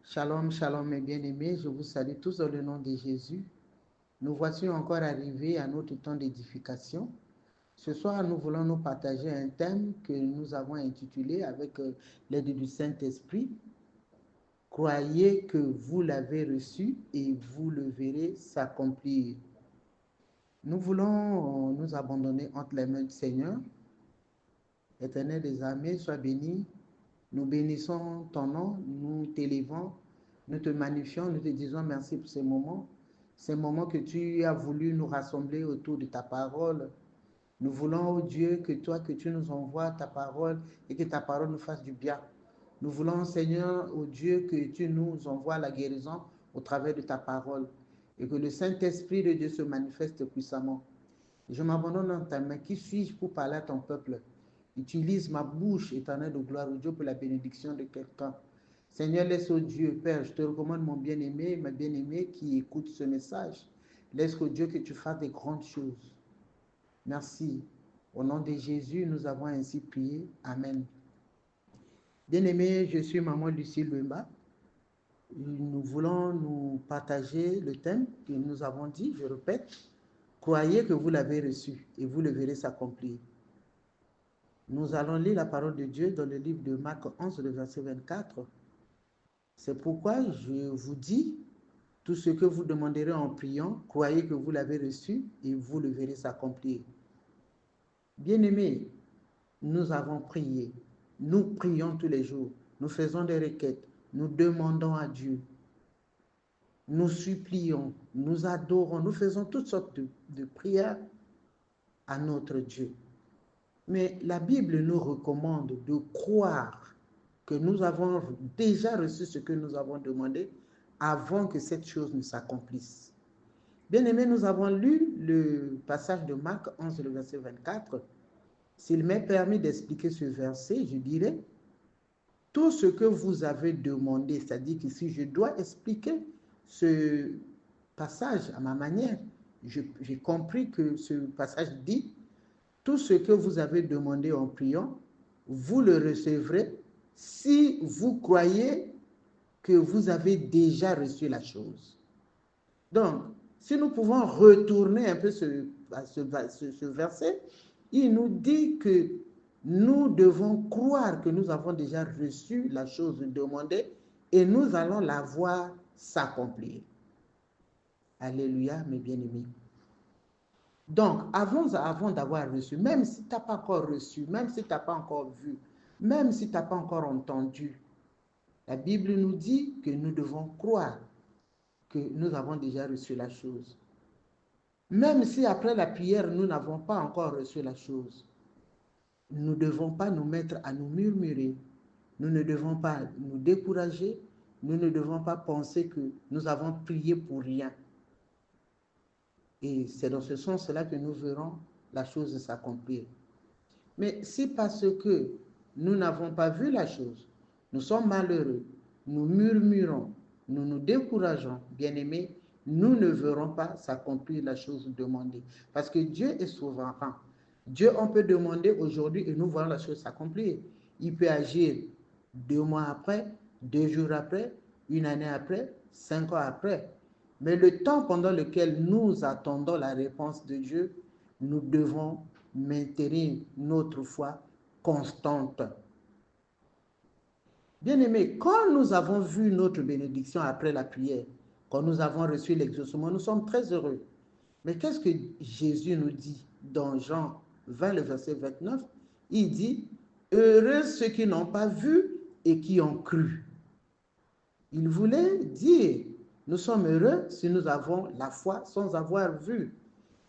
Shalom, shalom mes bien-aimés, je vous salue tous dans le nom de Jésus. Nous voici encore arrivés à notre temps d'édification. Ce soir, nous voulons nous partager un thème que nous avons intitulé avec l'aide du Saint-Esprit. Croyez que vous l'avez reçu et vous le verrez s'accomplir. Nous voulons nous abandonner entre les mains du Seigneur. Éternel des armées, sois béni. Nous bénissons ton nom, nous t'élévons, nous te magnifions, nous te disons merci pour ces moments que tu as voulu nous rassembler autour de ta parole. Nous voulons, oh Dieu, que tu nous envoies ta parole et que ta parole nous fasse du bien. Nous voulons, Seigneur, oh Dieu, que tu nous envoies la guérison au travers de ta parole et que le Saint-Esprit de Dieu se manifeste puissamment. Je m'abandonne dans ta main. Qui suis-je pour parler à ton peuple? Utilise ma bouche éternelle de gloire, au Dieu, pour la bénédiction de quelqu'un. Seigneur, laisse, au Dieu, Père, je te recommande mon bien-aimé, ma bien-aimée qui écoute ce message. Laisse, au Dieu, que tu fasses des grandes choses. Merci. Au nom de Jésus, nous avons ainsi prié. Amen. Bien-aimé, je suis maman Lucie Louemba. Nous voulons nous partager le thème que nous avons dit, je répète, croyez que vous l'avez reçu et vous le verrez s'accomplir. Nous allons lire la parole de Dieu dans le livre de Marc 11, le verset 24. C'est pourquoi je vous dis, tout ce que vous demanderez en priant, croyez que vous l'avez reçu et vous le verrez s'accomplir. Bien-aimés, nous avons prié. Nous prions tous les jours. Nous faisons des requêtes. Nous demandons à Dieu. Nous supplions. Nous adorons. Nous faisons toutes sortes de prières à notre Dieu. Mais la Bible nous recommande de croire que nous avons déjà reçu ce que nous avons demandé avant que cette chose ne s'accomplisse. Bien-aimés, nous avons lu le passage de Marc 11, le verset 24. S'il m'est permis d'expliquer ce verset, je dirais, tout ce que vous avez demandé, c'est-à-dire que si je dois expliquer ce passage à ma manière, j'ai compris que ce passage dit, tout ce que vous avez demandé en priant, vous le recevrez si vous croyez que vous avez déjà reçu la chose. Donc, si nous pouvons retourner un peu ce verset, il nous dit que nous devons croire que nous avons déjà reçu la chose demandée et nous allons la voir s'accomplir. Alléluia, mes bien-aimés. Donc, avant d'avoir reçu, même si tu n'as pas encore reçu, même si tu n'as pas encore vu, même si tu n'as pas encore entendu, la Bible nous dit que nous devons croire que nous avons déjà reçu la chose. Même si après la prière, nous n'avons pas encore reçu la chose, nous ne devons pas nous mettre à nous murmurer, nous ne devons pas nous décourager, nous ne devons pas penser que nous avons prié pour rien. Et c'est dans ce sens-là que nous verrons la chose s'accomplir. Mais si parce que nous n'avons pas vu la chose, nous sommes malheureux, nous murmurons, nous nous décourageons, bien-aimés, nous ne verrons pas s'accomplir la chose demandée. Parce que Dieu est souverain. Dieu, on peut demander aujourd'hui et nous voyons la chose s'accomplir. Il peut agir 2 mois après, 2 jours après, 1 année après, 5 ans après. Mais le temps pendant lequel nous attendons la réponse de Dieu, nous devons maintenir notre foi constante. Bien-aimés, quand nous avons vu notre bénédiction après la prière, quand nous avons reçu l'exaucement, nous sommes très heureux. Mais qu'est-ce que Jésus nous dit dans Jean 20, le verset 29? Il dit, heureux ceux qui n'ont pas vu et qui ont cru. Il voulait dire, nous sommes heureux si nous avons la foi sans avoir vu.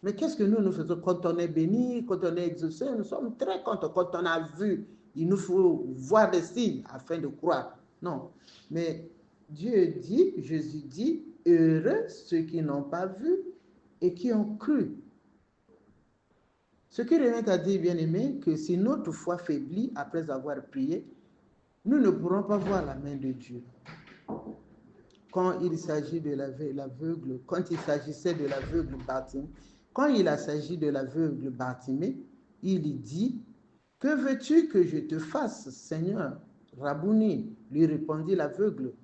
Mais qu'est-ce que nous faisons quand on est béni, quand on est exaucé? Nous sommes très contents quand on a vu. Il nous faut voir des signes afin de croire. Non. Mais Dieu dit, Jésus dit, heureux ceux qui n'ont pas vu et qui ont cru. Ce qui revient à dire, bien-aimé, que si notre foi faiblit après avoir prié, nous ne pourrons pas voir la main de Dieu. Quand il s'agit de l'aveugle, quand il s'agissait de l'aveugle Bartimée, quand il s'agit de l'aveugle Bartimée, il dit, que veux-tu que je te fasse, Seigneur? Rabouni, lui répondit l'aveugle,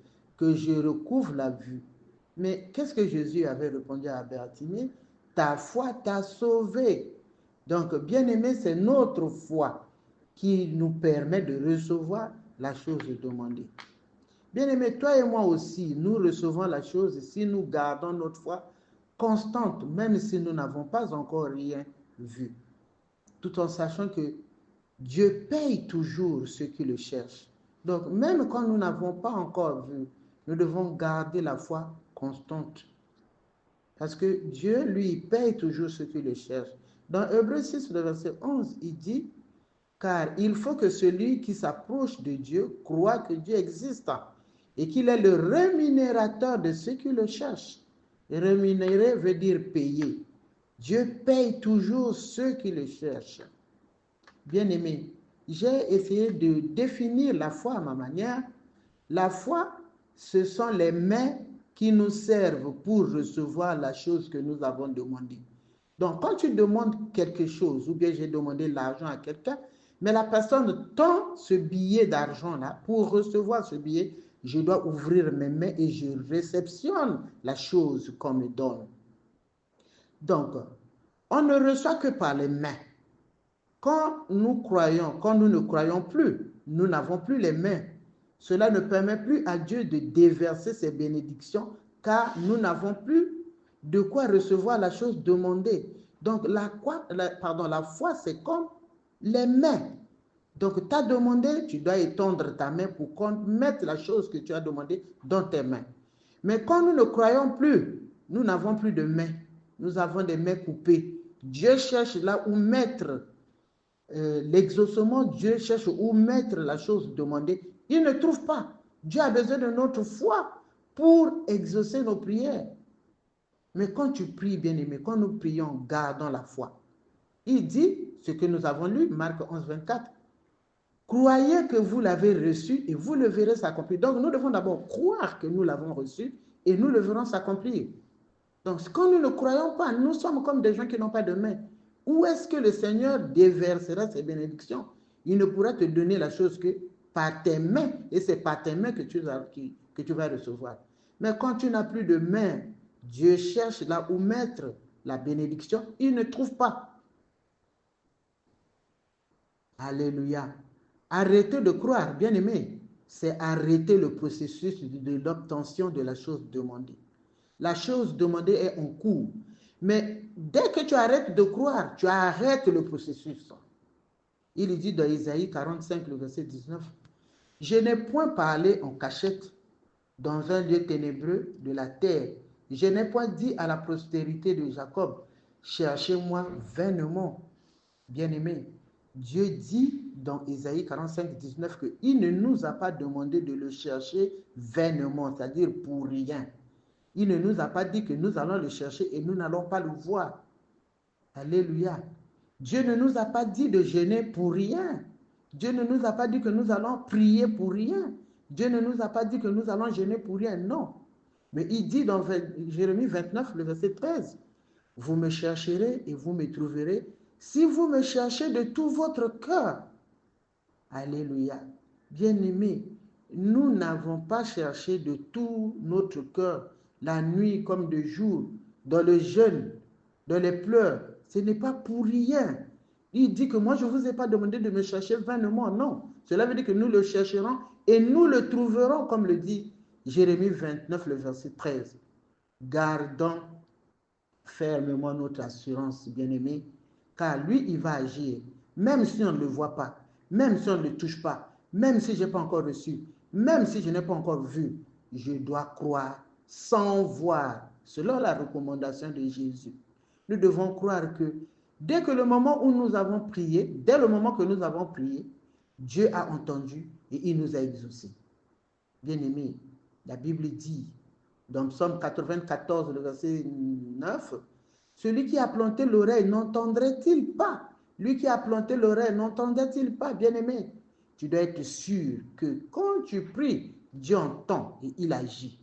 que je recouvre la vue. Mais qu'est-ce que Jésus avait répondu à Bartimée? Ta foi t'a sauvé. Donc, bien-aimé, c'est notre foi qui nous permet de recevoir la chose demandée. Bien-aimé, toi et moi aussi, nous recevons la chose si nous gardons notre foi constante, même si nous n'avons pas encore rien vu. Tout en sachant que Dieu paye toujours ceux qui le cherchent. Donc, même quand nous n'avons pas encore vu, nous devons garder la foi constante. Parce que Dieu, lui, paye toujours ceux qui le cherchent. Dans Hébreux 6, le verset 11, il dit, car il faut que celui qui s'approche de Dieu croit que Dieu existe et qu'il est le rémunérateur de ceux qui le cherchent. Rémunérer veut dire payer. Dieu paye toujours ceux qui le cherchent. Bien-aimé, j'ai essayé de définir la foi à ma manière. La foi, ce sont les mains qui nous servent pour recevoir la chose que nous avons demandée. Donc, quand tu demandes quelque chose, ou bien j'ai demandé l'argent à quelqu'un, mais la personne tend ce billet d'argent-là, pour recevoir ce billet, je dois ouvrir mes mains et je réceptionne la chose qu'on me donne. Donc, on ne reçoit que par les mains. Quand nous croyons, quand nous ne croyons plus, nous n'avons plus les mains. Cela ne permet plus à Dieu de déverser ses bénédictions car nous n'avons plus de quoi recevoir la chose demandée. Donc la foi, c'est comme les mains. Donc tu as demandé, tu dois étendre ta main pour mettre la chose que tu as demandée dans tes mains. Mais quand nous ne croyons plus, nous n'avons plus de mains. Nous avons des mains coupées. Dieu cherche là où mettre l'exaucement, Dieu cherche où mettre la chose demandée. Il ne trouve pas. Dieu a besoin de notre foi pour exaucer nos prières. Mais quand tu pries, bien-aimé, quand nous prions, gardons la foi. Il dit, ce que nous avons lu, Marc 11, 24, croyez que vous l'avez reçu et vous le verrez s'accomplir. Donc nous devons d'abord croire que nous l'avons reçu et nous le verrons s'accomplir. Donc quand nous ne croyons pas, nous sommes comme des gens qui n'ont pas de main. Où est-ce que le Seigneur déversera ses bénédictions? Il ne pourra te donner la chose que par tes mains, et c'est par tes mains que tu vas recevoir. Mais quand tu n'as plus de main, Dieu cherche là où mettre la bénédiction, il ne trouve pas. Alléluia. Arrêter de croire, bien-aimé, c'est arrêter le processus de l'obtention de la chose demandée. La chose demandée est en cours. Mais dès que tu arrêtes de croire, tu arrêtes le processus. Il dit dans Isaïe 45, le verset 19, « Je n'ai point parlé en cachette dans un lieu ténébreux de la terre. Je n'ai point dit à la postérité de Jacob, cherchez-moi vainement. » Bien-aimé, Dieu dit dans Isaïe 45, 19 qu'il ne nous a pas demandé de le chercher vainement, c'est-à-dire pour rien. Il ne nous a pas dit que nous allons le chercher et nous n'allons pas le voir. Alléluia. Dieu ne nous a pas dit de jeûner pour rien. Dieu ne nous a pas dit que nous allons prier pour rien. Dieu ne nous a pas dit que nous allons jeûner pour rien. Non. Mais il dit dans Jérémie 29, le verset 13, « Vous me chercherez et vous me trouverez si vous me cherchez de tout votre cœur. » Alléluia. Bien-aimés, nous n'avons pas cherché de tout notre cœur, la nuit comme de jour, dans le jeûne, dans les pleurs. Ce n'est pas pour rien. Il dit que moi, je ne vous ai pas demandé de me chercher vainement. Non. Cela veut dire que nous le chercherons et nous le trouverons, comme le dit Jérémie 29, le verset 13. Gardons fermement notre assurance, bien-aimés, car lui, il va agir, même si on ne le voit pas, même si on ne le touche pas, même si je n'ai pas encore reçu, même si je n'ai pas encore vu, je dois croire sans voir, selon la recommandation de Jésus. Nous devons croire que dès que le moment où nous avons prié, dès le moment que nous avons prié, Dieu a entendu et il nous a exaucés. Bien-aimés, la Bible dit, dans Psaume 94, le verset 9, « Celui qui a planté l'oreille n'entendrait-il pas? Lui qui a planté l'oreille n'entendrait-il pas, bien-aimé? » Tu dois être sûr que quand tu pries, Dieu entend et il agit.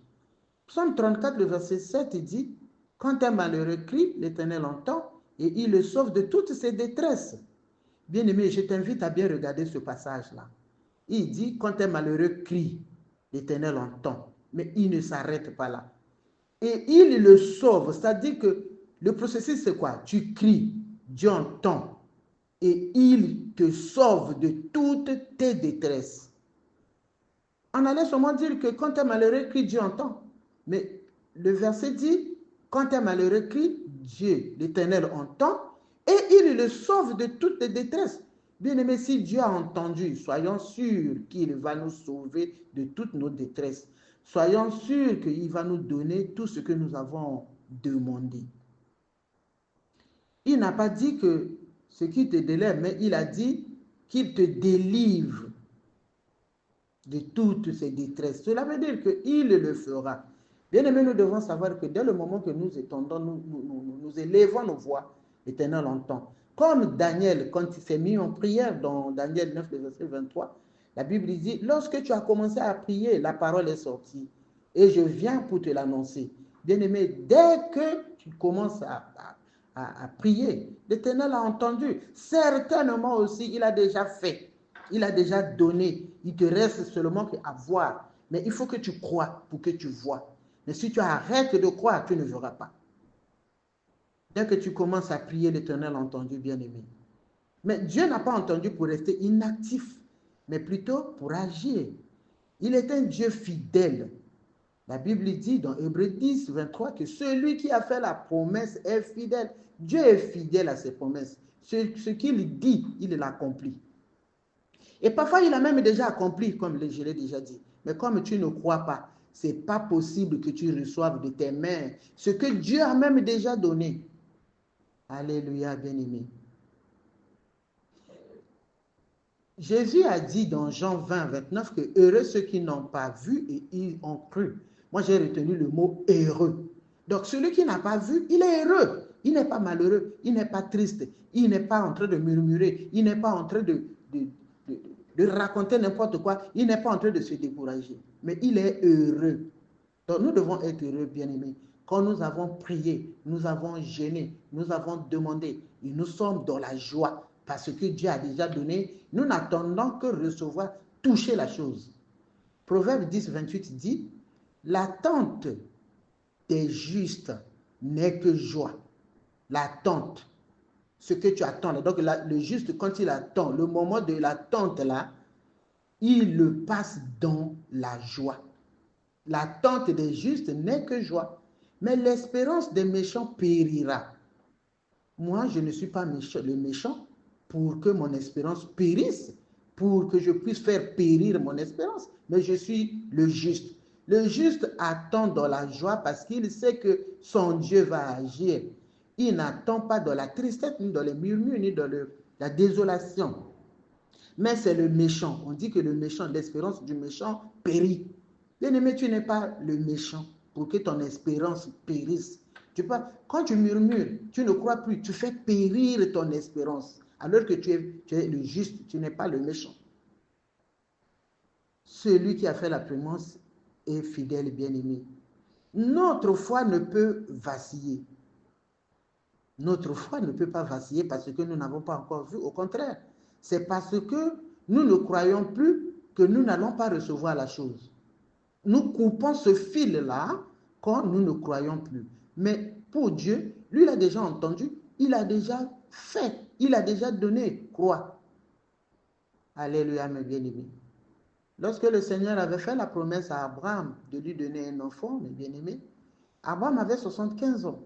Psaume 34, le verset 7, il dit, « Quand un malheureux crie, l'Éternel entend et il le sauve de toutes ses détresses. » Bien-aimé, je t'invite à bien regarder ce passage-là. Il dit, « Quand un malheureux crie, l'Éternel entend Mais il ne s'arrête pas là. Et il le sauve. C'est-à-dire que le processus, c'est quoi? Tu cries, Dieu entend. Et il te sauve de toutes tes détresses. On allait seulement dire que quand tu es malheureux, crie, Dieu entend. Mais le verset dit, quand tu es malheureux, crie, Dieu, l'Éternel entend, et il le sauve de toutes les détresses. Bien-aimé, si Dieu a entendu, soyons sûrs qu'il va nous sauver de toutes nos détresses. Soyons sûrs qu'il va nous donner tout ce que nous avons demandé. Il n'a pas dit que ce qui te délève, mais il a dit qu'il te délivre de toutes ces détresses. Cela veut dire qu'il le fera. Bien aimé, nous devons savoir que dès le moment que nous étendons, nous élevons nos voix, l'Éternel entend. Comme Daniel, quand il s'est mis en prière dans Daniel 9, verset 23, la Bible dit, lorsque tu as commencé à prier, la parole est sortie et je viens pour te l'annoncer. Bien aimé, dès que tu commences à prier, l'Éternel a entendu. Certainement aussi, il a déjà fait. Il a déjà donné. Il te reste seulement qu'à voir. Mais il faut que tu crois pour que tu vois. Mais si tu arrêtes de croire, tu ne verras pas. Dès que tu commences à prier, l'Éternel a entendu, bien-aimé. Mais Dieu n'a pas entendu pour rester inactif, mais plutôt pour agir. Il est un Dieu fidèle. La Bible dit dans Hébreux 10, 23 que celui qui a fait la promesse est fidèle. Dieu est fidèle à ses promesses. Ce qu'il dit, il l'accomplit. Et parfois, il a même déjà accompli, comme je l'ai déjà dit. Mais comme tu ne crois pas, ce n'est pas possible que tu reçoives de tes mains ce que Dieu a même déjà donné. Alléluia, bien-aimé. Jésus a dit dans Jean 20, 29 que heureux ceux qui n'ont pas vu et ils ont cru. Moi, j'ai retenu le mot heureux. Donc, celui qui n'a pas vu, il est heureux. Il n'est pas malheureux, il n'est pas triste, il n'est pas en train de murmurer, il n'est pas en train de raconter n'importe quoi, il n'est pas en train de se décourager, mais il est heureux. Donc nous devons être heureux, bien-aimés. Quand nous avons prié, nous avons gêné, nous avons demandé, et nous sommes dans la joie parce que Dieu a déjà donné, nous n'attendons que recevoir, toucher la chose. Proverbe 10, 28 dit, l'attente des justes n'est que joie. L'attente. Ce que tu attends. Donc, le juste, quand il attend, le moment de l'attente là, il le passe dans la joie. L'attente des justes n'est que joie. Mais l'espérance des méchants périra. Moi, je ne suis pas le méchant pour que mon espérance périsse, pour que je puisse faire périr mon espérance. Mais je suis le juste. Le juste attend dans la joie parce qu'il sait que son Dieu va agir. Il n'attend pas dans la tristesse, ni dans les murmures, ni dans la désolation. Mais c'est le méchant. On dit que le méchant, l'espérance du méchant périt. Bien-aimé, tu n'es pas le méchant pour que ton espérance périsse. Quand tu murmures, tu ne crois plus, tu fais périr ton espérance. Alors que tu es le juste, tu n'es pas le méchant. Celui qui a fait la promesse est fidèle et bien-aimé. Notre foi ne peut vaciller. Notre foi ne peut pas vaciller parce que nous n'avons pas encore vu. Au contraire, c'est parce que nous ne croyons plus que nous n'allons pas recevoir la chose. Nous coupons ce fil-là quand nous ne croyons plus. Mais pour Dieu, lui, il a déjà entendu, il a déjà fait, il a déjà donné. Crois. Alléluia, mes bien-aimés. Lorsque le Seigneur avait fait la promesse à Abraham de lui donner un enfant, mes bien-aimés, Abraham avait 75 ans.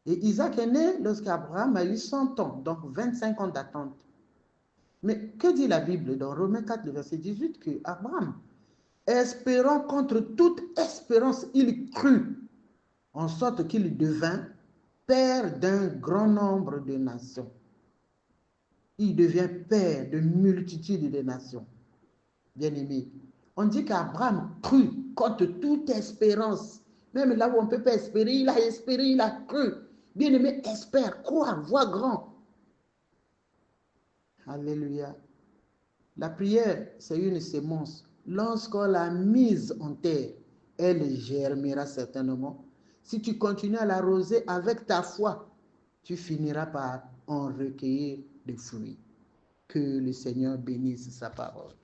Et Isaac est né lorsqu'Abraham a eu 100 ans, donc 25 ans d'attente. Mais que dit la Bible dans Romains 4, le verset 18, que Abraham, espérant contre toute espérance, il crut, en sorte qu'il devint père d'un grand nombre de nations. Il devient père de multitudes de nations. Bien-aimé, on dit qu'Abraham crut contre toute espérance. Même là où on ne peut pas espérer, il a espéré, il a cru. Bien-aimé, espère, crois, vois grand. Alléluia. La prière, c'est une sémence. Lorsqu'on l'a mise en terre, elle germera certainement. Si tu continues à l'arroser avec ta foi, tu finiras par en recueillir des fruits. Que le Seigneur bénisse sa parole.